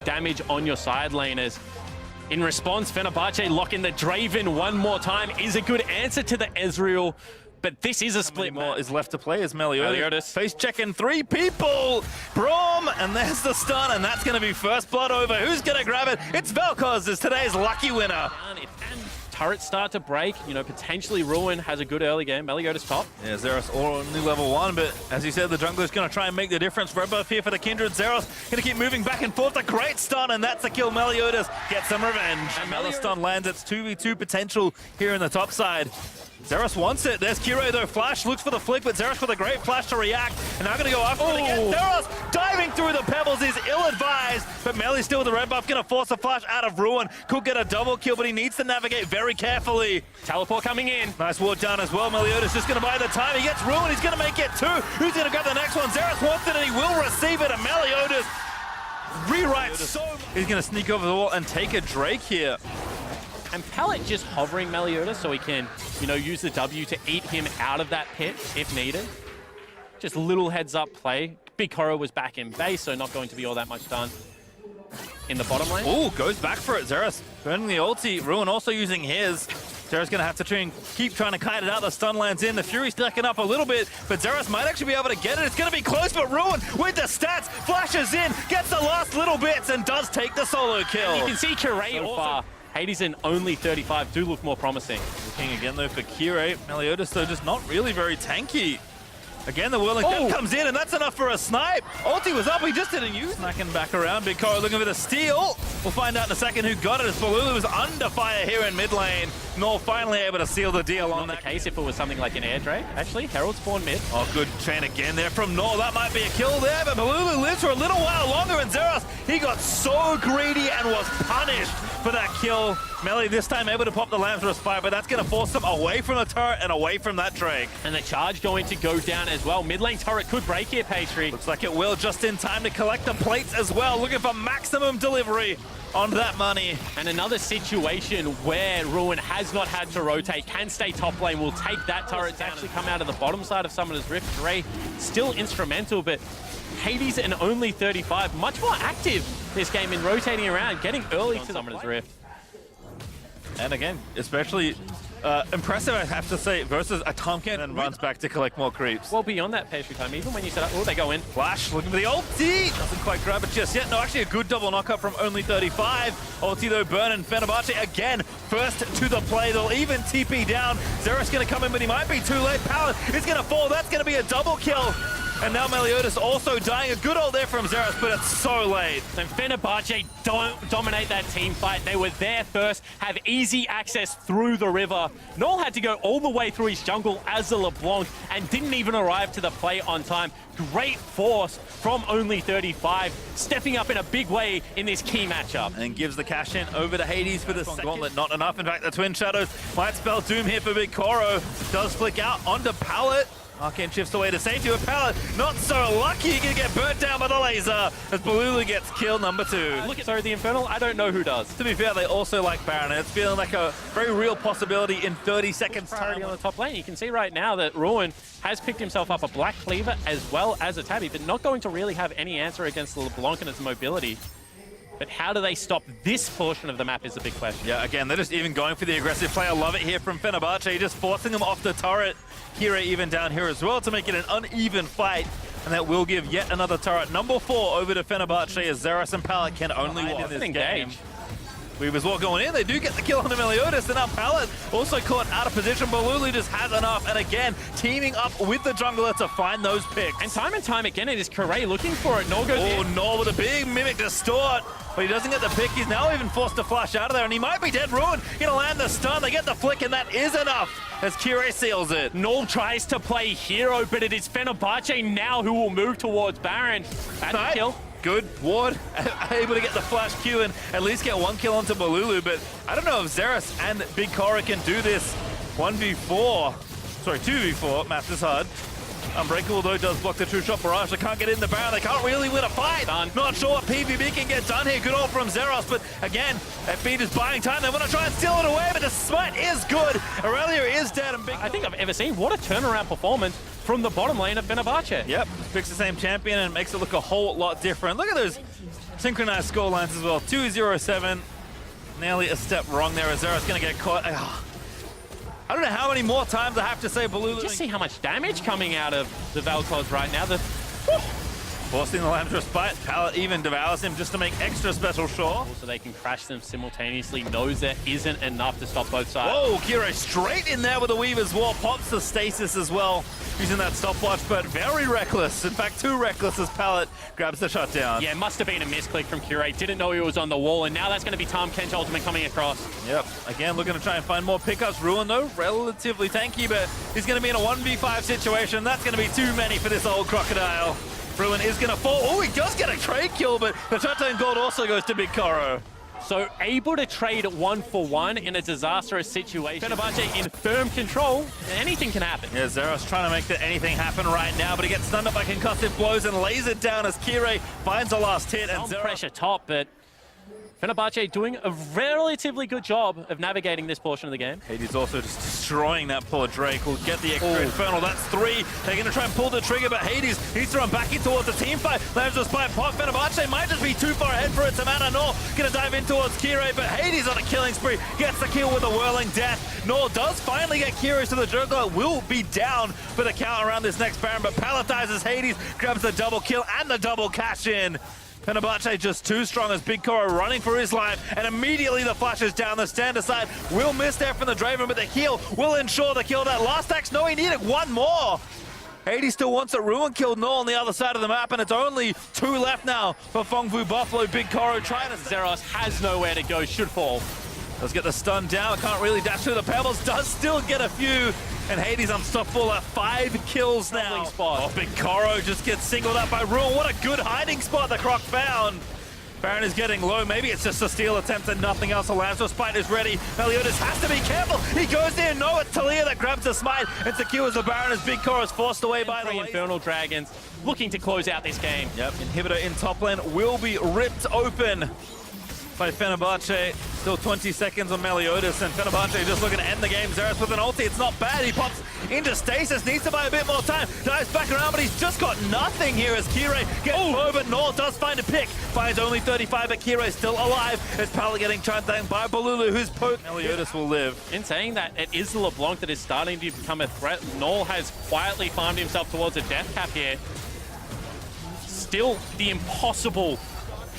damage on your side laners. In response, Fenerbahce locking the Draven one more time is a good answer to the Ezreal. But this is a split more is left to play as Meliodas. Face checking 3 people. Braum, and there's the stun, and that's going to be first blood over. Who's going to grab it? It's Vel'Koz is today's lucky winner. Turrets start to break, you know, potentially Ruin has a good early game. Meliodas top. Yeah, Zeros all on new level 1, but as you said, the jungler's going to try and make the difference. Red buff here for the Kindred. Zeros going to keep moving back and forth. A great stun, and that's a kill. Meliodas gets some revenge. Another stun lands. It's 2v2 potential here in the top side. Zeros wants it. There's Kiro though. Flash looks for the flick, but Zeros with a great flash to react. And now going to go after it again. Zeros diving through the pebbles is ill-advised, but Meli still with the red buff. Going to force a flash out of Ruin. Could get a double kill, but he needs to navigate very carefully. Teleport coming in. Nice ward down as well. Meliodas just going to buy the time. He gets Ruin. He's going to make it 2. Who's going to grab the next one? Zeros wants it, and he will receive it. And Meliodas rewrites so much. He's going to sneak over the wall and take a Drake here. And Pallet just hovering Meliodas so he can, you know, use the W to eat him out of that pit if needed. Just little heads up play. Big Koro was back in base, so not going to be all that much done in the bottom lane. Oh, goes back for it. Zeros burning the ulti. Ruin also using his. Zeros going to have to keep trying to kite it out. The stun lands in. The Fury stacking up a little bit, but Zeros might actually be able to get it. It's going to be close, but Ruin with the stats flashes in, gets the last little bits, and does take the solo kill. And you can see Kirei so far. Hades and only 35 do look more promising. Looking again though for Kirei. Meliodas though just not really very tanky. Again, the Whirling Death comes in, and that's enough for a snipe. Ulti was up, he just didn't use. Snacking back around. Big Koro looking for the steal. We'll find out in a second who got it, as Balulu was under fire here in mid lane. Nor finally able to seal the deal on that. Not the case if it was something like an air Drake. Actually, Herald spawned mid. Oh, good chain again there from Nor. That might be a kill there, but Balulu lives for a little while longer, and Zeros, he got so greedy and was punished for that kill. Meli this time able to pop the Lamb's Respite, but that's going to force them away from the turret and away from that Drake. And the charge going to go down as well. Mid lane turret could break here, Pastry. Looks like it will, just in time to collect the plates as well. Looking for maximum delivery on that money. And another situation where Ruin has not had to rotate, can stay top lane, will take that turret to actually come out of the bottom side of Summoner's Rift. Dre still instrumental, but Hades and only 35, much more active this game in rotating around, getting early to Summoner's Rift. And again, especially impressive, I have to say, versus a Tomkin, and runs back to collect more creeps. Well, beyond that, Pastry time, even when you set up, oh, they go in. Flash looking for the ulti. Doesn't quite grab it just yet. No, actually a good double knockup from only 35. Ulti though, burn, and Fenerbahce again, first to the play. They'll even TP down. Zeros going to come in, but he might be too late. Pallet is going to fall. That's going to be a double kill. And now Meliodas also dying. A good ult there from Zeros, but it's so late. And Fenerbahce don't dominate that team fight. They were there first, have easy access through the river. Null had to go all the way through his jungle as a LeBlanc and didn't even arrive to the play on time. Great force from only 35, stepping up in a big way in this key matchup. And gives the cash in over to Hades for the second gauntlet. Not enough. In fact, the Twin Shadows might spell doom here for Big Koro. Does flick out onto Pallet. Arcane shifts away to safety with Pallet. Not so lucky. He can get burnt down by the laser as Balulu gets kill number 2. Look at the Infernal. I don't know who does. To be fair, they also like Baron, and it's feeling like a very real possibility in 30 seconds. Priority on the top lane. You can see right now that Ruin has picked himself up a Black Cleaver as well as a Tabby, but not going to really have any answer against the LeBlanc and its mobility. But how do they stop this portion of the map is the big question. Yeah, again, they're just even going for the aggressive play. I love it here from Fenerbahce, just forcing them off the turret. Kira even down here as well to make it an uneven fight. And that will give yet another turret. Number 4 over to Fenerbahce as Zeros and Pallet can only win this game. Weavers War going in, they do get the kill on the Meliodas, and now Pallet also caught out of position. Balulu just has enough, and again, teaming up with the jungler to find those picks. And time again, it is Kirei looking for it. Nor goes in. Oh, Nor with a big Mimic Distort, but he doesn't get the pick. He's now even forced to flash out of there, and he might be dead. Ruin gonna land the stun. They get the flick, and that is enough as Kirei seals it. Null tries to play hero, but it is Fenerbahce now who will move towards Baron. That's kill. Good ward, able to get the flash Q and at least get 1 kill onto Balulu, but I don't know if Zeros and Big Koro can do this 1v4. Sorry, 2v4, math is hard. Unbreakable though does block the true shot barrage. They can't get in the Baron, they can't really win a fight. Not sure what PVB can get done here. Good ult from Zeros, but again, FB is buying time. They want to try and steal it away, but the smite is good. Aurelia is dead, and Big... I think I've ever seen. What a turnaround performance from the bottom lane of Fenerbahce. Yep, picks the same champion and makes it look a whole lot different. Look at those synchronized score lines as well. 2-0-7. Nearly a step wrong there as Zeros going to get caught. I don't know how many more times I have to say Balulu. Just see how much damage coming out of the Vel'Koz right now. Forcing the Lamb's Respite. Pallet even devours him just to make extra special sure. So they can crash them simultaneously. Knows there isn't enough to stop both sides. Whoa, Kiro straight in there with the Weaver's Wall. Pops the stasis as well, using that stopwatch, but very reckless. In fact, too reckless as Pallet grabs the shutdown. Yeah, it must have been a misclick from Curate. Didn't know he was on the wall, and now that's going to be Tom Kench Ultimate coming across. Yep, again, looking to try and find more pickups. Ruin, though, relatively tanky, but he's going to be in a 1v5 situation. That's going to be too many for this old Crocodile. Ruin is going to fall. Oh, he does get a trade kill, but the shutdown gold also goes to Big Koro. So able to trade 1-for-1 in a disastrous situation. Fenerbahce in firm control, anything can happen. Yeah, Zeros trying to make that anything happen right now, but he gets stunned up by concussive blows and lays it down as Kire finds the last hit. And Zeros pressure top, but Fenerbahce doing a relatively good job of navigating this portion of the game. Hades also just destroying that poor Drake. Will get the extra Infernal. That's 3. They're going to try and pull the trigger, but Hades needs to run back in towards the team fight. Lambs will spy pop. Fenerbahce might just be too far ahead for it. Samana Nor going to dive in towards Kire, but Hades on a killing spree. Gets the kill with a whirling death. Nor does finally get Kire, so the Juggler will be down for the count around this next Baron, but palletizes Hades, grabs the double kill and the double cash in. Fenerbahce just too strong as Big Koro running for his life, and immediately the flashes down the stand aside. Will miss there from the Draven, but the heal will ensure the kill. That last axe, no, he needed one more. Hades still wants a Ruin kill Null on the other side of the map, and it's only 2 left now for Phong Vu Buffalo. Big Koro trying to... Zeros has nowhere to go, should fall. Let's get the stun down, can't really dash through the pebbles, does still get a few, and Hades unstoppable at 5 kills now. Oh, Big Koro just gets singled out by Ruin. What a good hiding spot the Croc found. Baron is getting low, maybe it's just a steal attempt and nothing else. Alonso Spite is ready. Meliodas has to be careful. He goes there, no, it's Talia that grabs the smite and secures the Baron as Big Koro is forced away by the Infernal Dragons, looking to close out this game. Yep, Inhibitor in top lane will be ripped open by Fenerbahce. Still 20 seconds on Meliodas, and Fenerbahce just looking to end the game. Zeros with an ulti, it's not bad. He pops into stasis, needs to buy a bit more time. Dives back around, but he's just got nothing here as Kire gets low, but Nor does find a pick. Finds only 35, but Kire still alive as Pallet getting chunked down by Balulu, who's poked. Meliodas will live. In saying that, it is the LeBlanc that is starting to become a threat. Nor has quietly farmed himself towards a death cap here. Still the impossible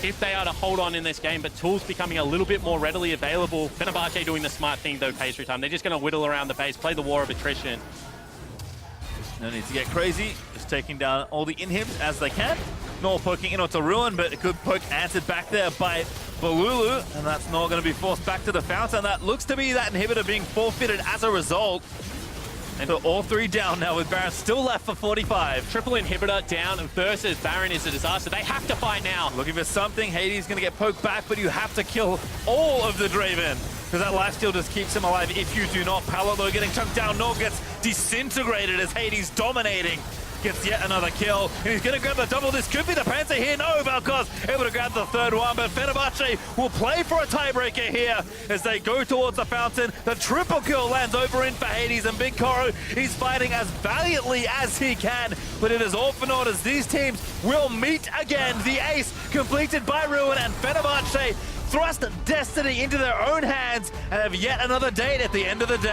if they are to hold on in this game, but tools becoming a little bit more readily available. Fenerbahce doing the smart thing though, pastry time. They're just going to whittle around the base, play the war of attrition. No need to get crazy, just taking down all the inhibs as they can. Nor poking in onto Ruin, but a good poke answered back there by Balulu, and that's not going to be forced back to the fountain. That looks to be that inhibitor being forfeited as a result. And so all 3 down now with Baron still left for 45. Triple inhibitor down versus Baron is a disaster. They have to fight now. Looking for something. Hades going to get poked back, but you have to kill all of the Draven, because that lifesteal just keeps him alive if you do not. Pallet though getting chunked down. Nor gets disintegrated as Hades dominating. Gets yet another kill, and he's going to grab the double. This could be the Panther here. No, Vel'Koz able to grab the 3rd one, but Fenerbahce will play for a tiebreaker here as they go towards the fountain. The triple kill lands over in for Hades, and Big Koro, he's fighting as valiantly as he can, but it is all for naught as these teams will meet again. The ace completed by Ruin, and Fenerbahce thrust destiny into their own hands and have yet another date at the end of the day.